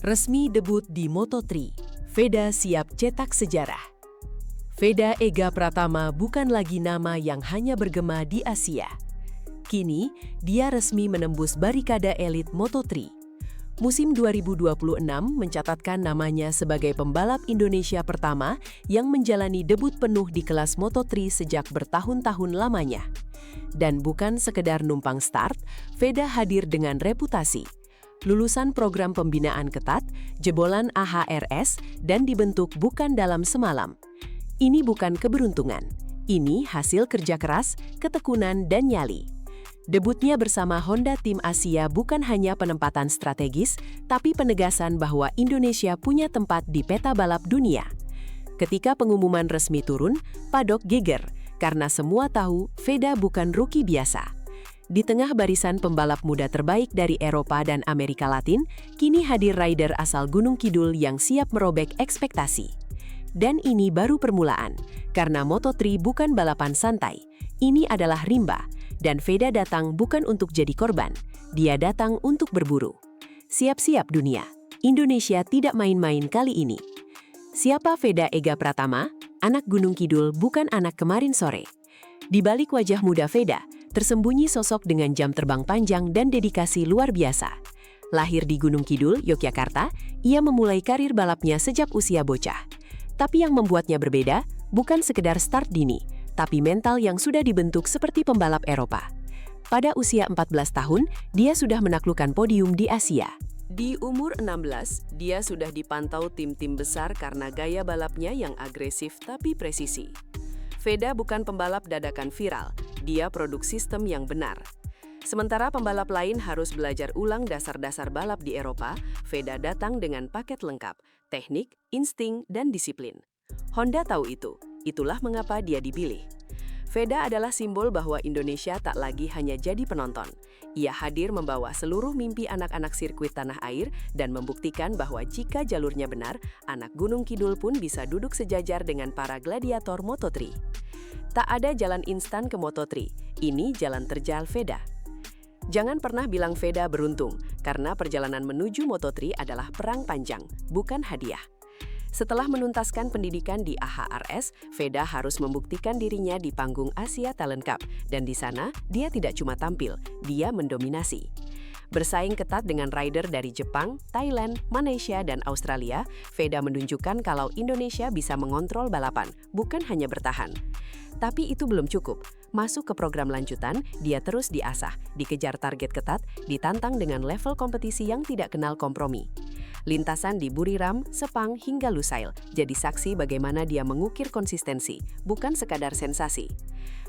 Resmi debut di Moto3, Veda siap cetak sejarah. Veda Ega Pratama bukan lagi nama yang hanya bergema di Asia. Kini, dia resmi menembus barikade elit Moto3. Musim 2026 mencatatkan namanya sebagai pembalap Indonesia pertama yang menjalani debut penuh di kelas Moto3 sejak bertahun-tahun lamanya. Dan bukan sekedar numpang start, Veda hadir dengan reputasi. Lulusan program pembinaan ketat, jebolan AHRS, dan dibentuk bukan dalam semalam. Ini bukan keberuntungan. Ini hasil kerja keras, ketekunan, dan nyali. Debutnya bersama Honda Tim Asia bukan hanya penempatan strategis, tapi penegasan bahwa Indonesia punya tempat di peta balap dunia. Ketika pengumuman resmi turun, padok geger, karena semua tahu Veda bukan rookie biasa. Di tengah barisan pembalap muda terbaik dari Eropa dan Amerika Latin, kini hadir rider asal Gunung Kidul yang siap merobek ekspektasi. Dan ini baru permulaan, karena Moto3 bukan balapan santai. Ini adalah rimba, dan Veda datang bukan untuk jadi korban, dia datang untuk berburu. Siap-siap dunia, Indonesia tidak main-main kali ini. Siapa Veda Ega Pratama? Anak Gunung Kidul bukan anak kemarin sore. Di balik wajah muda Veda, tersembunyi sosok dengan jam terbang panjang dan dedikasi luar biasa. Lahir di Gunung Kidul, Yogyakarta, ia memulai karir balapnya sejak usia bocah. Tapi yang membuatnya berbeda, bukan sekedar start dini, tapi mental yang sudah dibentuk seperti pembalap Eropa. Pada usia 14 tahun, dia sudah menaklukkan podium di Asia. Di umur 16, dia sudah dipantau tim-tim besar karena gaya balapnya yang agresif tapi presisi. Veda bukan pembalap dadakan viral, dia produk sistem yang benar. Sementara pembalap lain harus belajar ulang dasar-dasar balap di Eropa, Veda datang dengan paket lengkap, teknik, insting, dan disiplin. Honda tahu itu, itulah mengapa dia dipilih. Veda adalah simbol bahwa Indonesia tak lagi hanya jadi penonton. Ia hadir membawa seluruh mimpi anak-anak sirkuit tanah air dan membuktikan bahwa jika jalurnya benar, anak Gunung Kidul pun bisa duduk sejajar dengan para gladiator Moto3. Tak ada jalan instan ke Moto3, ini jalan terjal Veda. Jangan pernah bilang Veda beruntung, karena perjalanan menuju Moto3 adalah perang panjang, bukan hadiah. Setelah menuntaskan pendidikan di AHRS, Veda harus membuktikan dirinya di panggung Asia Talent Cup, dan di sana dia tidak cuma tampil, dia mendominasi. Bersaing ketat dengan rider dari Jepang, Thailand, Malaysia, dan Australia, Veda menunjukkan kalau Indonesia bisa mengontrol balapan, bukan hanya bertahan. Tapi itu belum cukup. Masuk ke program lanjutan, dia terus diasah, dikejar target ketat, ditantang dengan level kompetisi yang tidak kenal kompromi. Lintasan di Buriram, Sepang, hingga Lusail jadi saksi bagaimana dia mengukir konsistensi, bukan sekadar sensasi.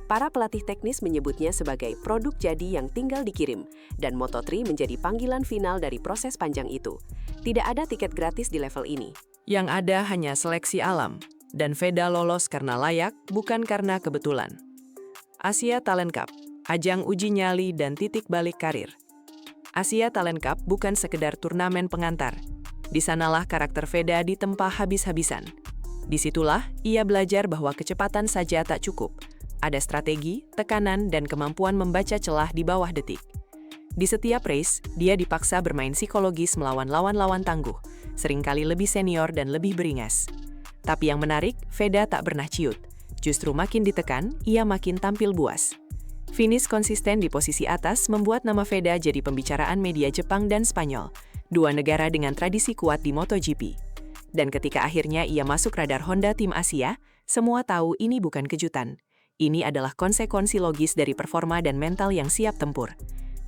Para pelatih teknis menyebutnya sebagai produk jadi yang tinggal dikirim, dan Moto3 menjadi panggilan final dari proses panjang itu. Tidak ada tiket gratis di level ini. Yang ada hanya seleksi alam, dan Veda lolos karena layak, bukan karena kebetulan. Asia Talent Cup, ajang uji nyali dan titik balik karir. Asia Talent Cup bukan sekedar turnamen pengantar. Di sanalah karakter Veda ditempa habis-habisan. Disitulah ia belajar bahwa kecepatan saja tak cukup. Ada strategi, tekanan, dan kemampuan membaca celah di bawah detik. Di setiap race, dia dipaksa bermain psikologis melawan lawan-lawan tangguh, seringkali lebih senior dan lebih beringas. Tapi yang menarik, Veda tak pernah ciut. Justru makin ditekan, ia makin tampil buas. Finish konsisten di posisi atas membuat nama Veda jadi pembicaraan media Jepang dan Spanyol, dua negara dengan tradisi kuat di MotoGP. Dan ketika akhirnya ia masuk radar Honda Tim Asia, semua tahu ini bukan kejutan. Ini adalah konsekuensi logis dari performa dan mental yang siap tempur.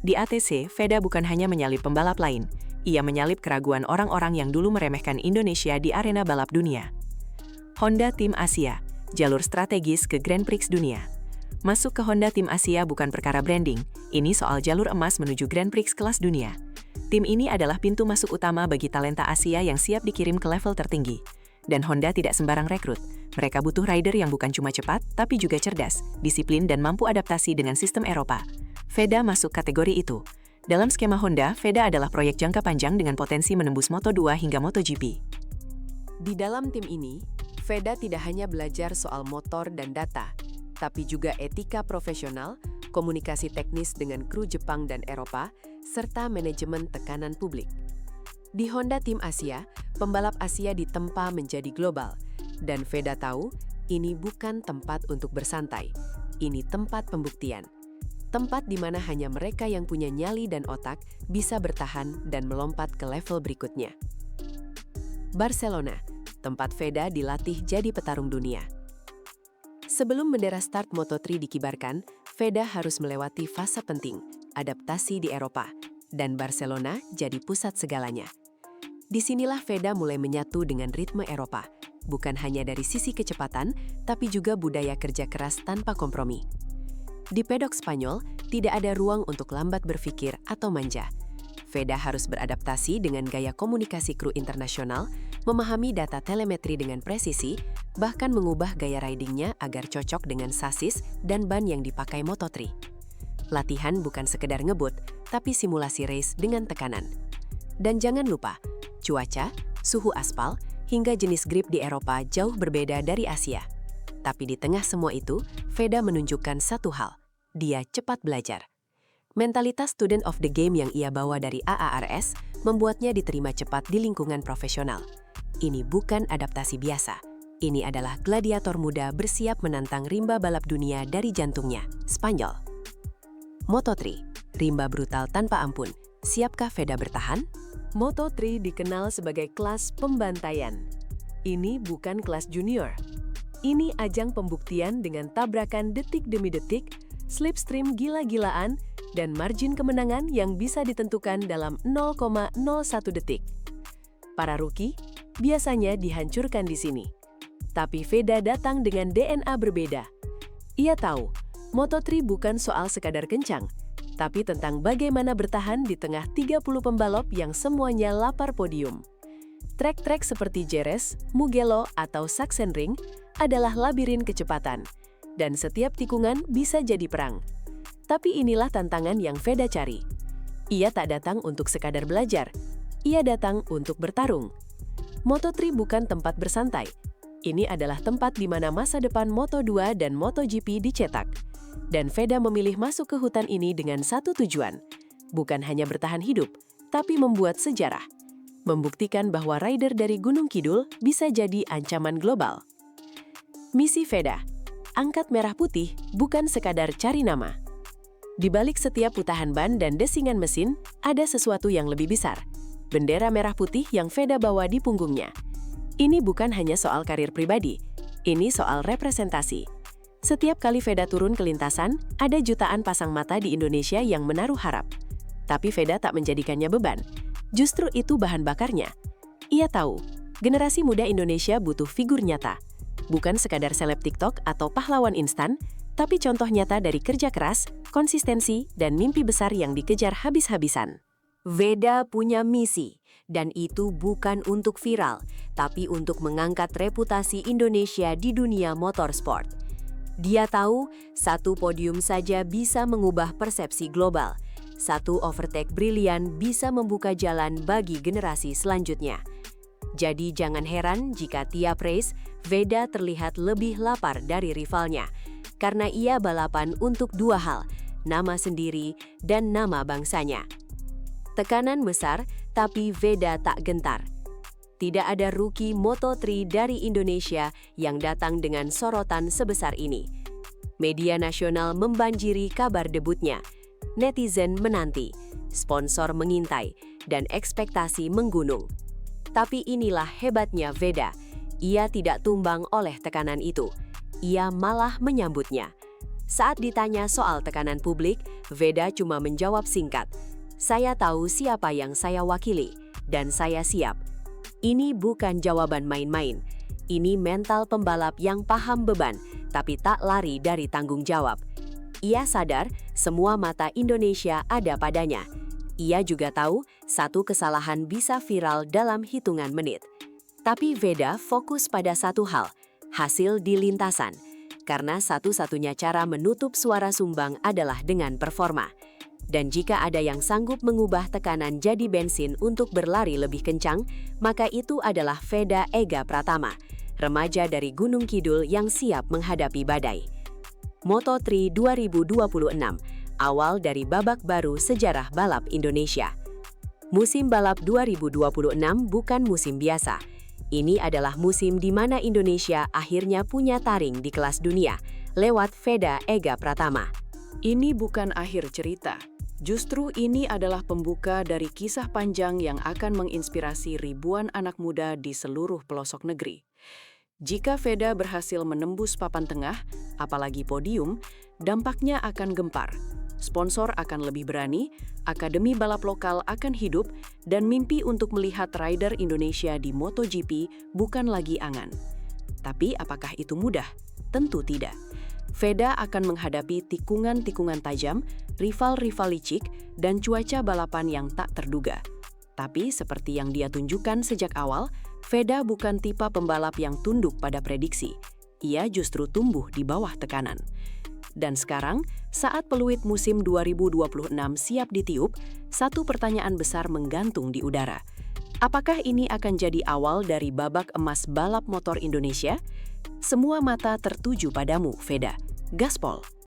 Di ATC, Veda bukan hanya menyalip pembalap lain, ia menyalip keraguan orang-orang yang dulu meremehkan Indonesia di arena balap dunia. Honda Tim Asia, jalur strategis ke Grand Prix dunia. Masuk ke Honda Tim Asia bukan perkara branding, ini soal jalur emas menuju Grand Prix kelas dunia. Tim ini adalah pintu masuk utama bagi talenta Asia yang siap dikirim ke level tertinggi. Dan Honda tidak sembarang rekrut, mereka butuh rider yang bukan cuma cepat, tapi juga cerdas, disiplin dan mampu adaptasi dengan sistem Eropa. Veda masuk kategori itu. Dalam skema Honda, Veda adalah proyek jangka panjang dengan potensi menembus Moto2 hingga MotoGP. Di dalam tim ini, Veda tidak hanya belajar soal motor dan data, tapi juga etika profesional, komunikasi teknis dengan kru Jepang dan Eropa, serta manajemen tekanan publik. Di Honda Tim Asia, pembalap Asia ditempa menjadi global. Dan Veda tahu, ini bukan tempat untuk bersantai. Ini tempat pembuktian. Tempat di mana hanya mereka yang punya nyali dan otak bisa bertahan dan melompat ke level berikutnya. Barcelona, tempat Veda dilatih jadi petarung dunia. Sebelum bendera start Moto3 dikibarkan, Veda harus melewati fase penting, adaptasi di Eropa, dan Barcelona jadi pusat segalanya. Disinilah Veda mulai menyatu dengan ritme Eropa, bukan hanya dari sisi kecepatan, tapi juga budaya kerja keras tanpa kompromi. Di pedok Spanyol, tidak ada ruang untuk lambat berpikir atau manja. Veda harus beradaptasi dengan gaya komunikasi kru internasional, memahami data telemetri dengan presisi, bahkan mengubah gaya ridingnya agar cocok dengan sasis dan ban yang dipakai Moto3. Latihan bukan sekedar ngebut, tapi simulasi race dengan tekanan. Dan jangan lupa, cuaca, suhu aspal, hingga jenis grip di Eropa jauh berbeda dari Asia. Tapi di tengah semua itu, Veda menunjukkan satu hal, dia cepat belajar. Mentalitas student of the game yang ia bawa dari AARS membuatnya diterima cepat di lingkungan profesional. Ini bukan adaptasi biasa. Ini adalah gladiator muda bersiap menantang rimba balap dunia dari jantungnya, Spanyol. Moto3, rimba brutal tanpa ampun. Siapkah Veda bertahan? Moto3 dikenal sebagai kelas pembantaian. Ini bukan kelas junior. Ini ajang pembuktian dengan tabrakan detik demi detik, slipstream gila-gilaan, dan margin kemenangan yang bisa ditentukan dalam 0,01 detik. Para rookie biasanya dihancurkan di sini. Tapi Veda datang dengan DNA berbeda. Ia tahu, Moto3 bukan soal sekadar kencang, tapi tentang bagaimana bertahan di tengah 30 pembalap yang semuanya lapar podium. Trek-trek seperti Jerez, Mugello, atau Sachsenring adalah labirin kecepatan, dan setiap tikungan bisa jadi perang. Tapi inilah tantangan yang Veda cari. Ia tak datang untuk sekadar belajar, ia datang untuk bertarung. Moto3 bukan tempat bersantai. Ini adalah tempat di mana masa depan Moto2 dan MotoGP dicetak. Dan Veda memilih masuk ke hutan ini dengan satu tujuan, bukan hanya bertahan hidup, tapi membuat sejarah. Membuktikan bahwa rider dari Gunung Kidul bisa jadi ancaman global. Misi Veda, angkat merah putih bukan sekadar cari nama. Di balik setiap putahan ban dan desingan mesin, ada sesuatu yang lebih besar. Bendera merah putih yang Veda bawa di punggungnya. Ini bukan hanya soal karir pribadi, ini soal representasi. Setiap kali Veda turun ke lintasan, ada jutaan pasang mata di Indonesia yang menaruh harap. Tapi Veda tak menjadikannya beban. Justru itu bahan bakarnya. Ia tahu, generasi muda Indonesia butuh figur nyata. Bukan sekadar seleb TikTok atau pahlawan instan, tapi contoh nyata dari kerja keras, konsistensi, dan mimpi besar yang dikejar habis-habisan. Veda punya misi, dan itu bukan untuk viral, tapi untuk mengangkat reputasi Indonesia di dunia motorsport. Dia tahu, satu podium saja bisa mengubah persepsi global. Satu overtake brilian bisa membuka jalan bagi generasi selanjutnya. Jadi jangan heran jika tiap race, Veda terlihat lebih lapar dari rivalnya. Karena ia balapan untuk dua hal, nama sendiri dan nama bangsanya. Tekanan besar, tapi Veda tak gentar. Tidak ada rookie Moto3 dari Indonesia yang datang dengan sorotan sebesar ini. Media nasional membanjiri kabar debutnya. Netizen menanti, sponsor mengintai, dan ekspektasi menggunung. Tapi inilah hebatnya Veda. Ia tidak tumbang oleh tekanan itu. Ia malah menyambutnya. Saat ditanya soal tekanan publik, Veda cuma menjawab singkat, "Saya tahu siapa yang saya wakili, dan saya siap." Ini bukan jawaban main-main. Ini mental pembalap yang paham beban, tapi tak lari dari tanggung jawab. Ia sadar semua mata Indonesia ada padanya. Ia juga tahu satu kesalahan bisa viral dalam hitungan menit. Tapi Veda fokus pada satu hal, hasil di lintasan. Karena satu-satunya cara menutup suara sumbang adalah dengan performa. Dan jika ada yang sanggup mengubah tekanan jadi bensin untuk berlari lebih kencang, maka itu adalah Veda Ega Pratama, remaja dari Gunung Kidul yang siap menghadapi badai. Moto3 2026, awal dari babak baru sejarah balap Indonesia. Musim balap 2026 bukan musim biasa. Ini adalah musim di mana Indonesia akhirnya punya taring di kelas dunia lewat Veda Ega Pratama. Ini bukan akhir cerita. Justru ini adalah pembuka dari kisah panjang yang akan menginspirasi ribuan anak muda di seluruh pelosok negeri. Jika Veda berhasil menembus papan tengah, apalagi podium, dampaknya akan gempar. Sponsor akan lebih berani, akademi balap lokal akan hidup, dan mimpi untuk melihat rider Indonesia di MotoGP bukan lagi angan. Tapi apakah itu mudah? Tentu tidak. Veda akan menghadapi tikungan-tikungan tajam, rival-rival licik, dan cuaca balapan yang tak terduga. Tapi seperti yang dia tunjukkan sejak awal, Veda bukan tipe pembalap yang tunduk pada prediksi. Ia justru tumbuh di bawah tekanan. Dan sekarang, saat peluit musim 2026 siap ditiup, satu pertanyaan besar menggantung di udara. Apakah ini akan jadi awal dari babak emas balap motor Indonesia? Semua mata tertuju padamu, Veda. Gaspol!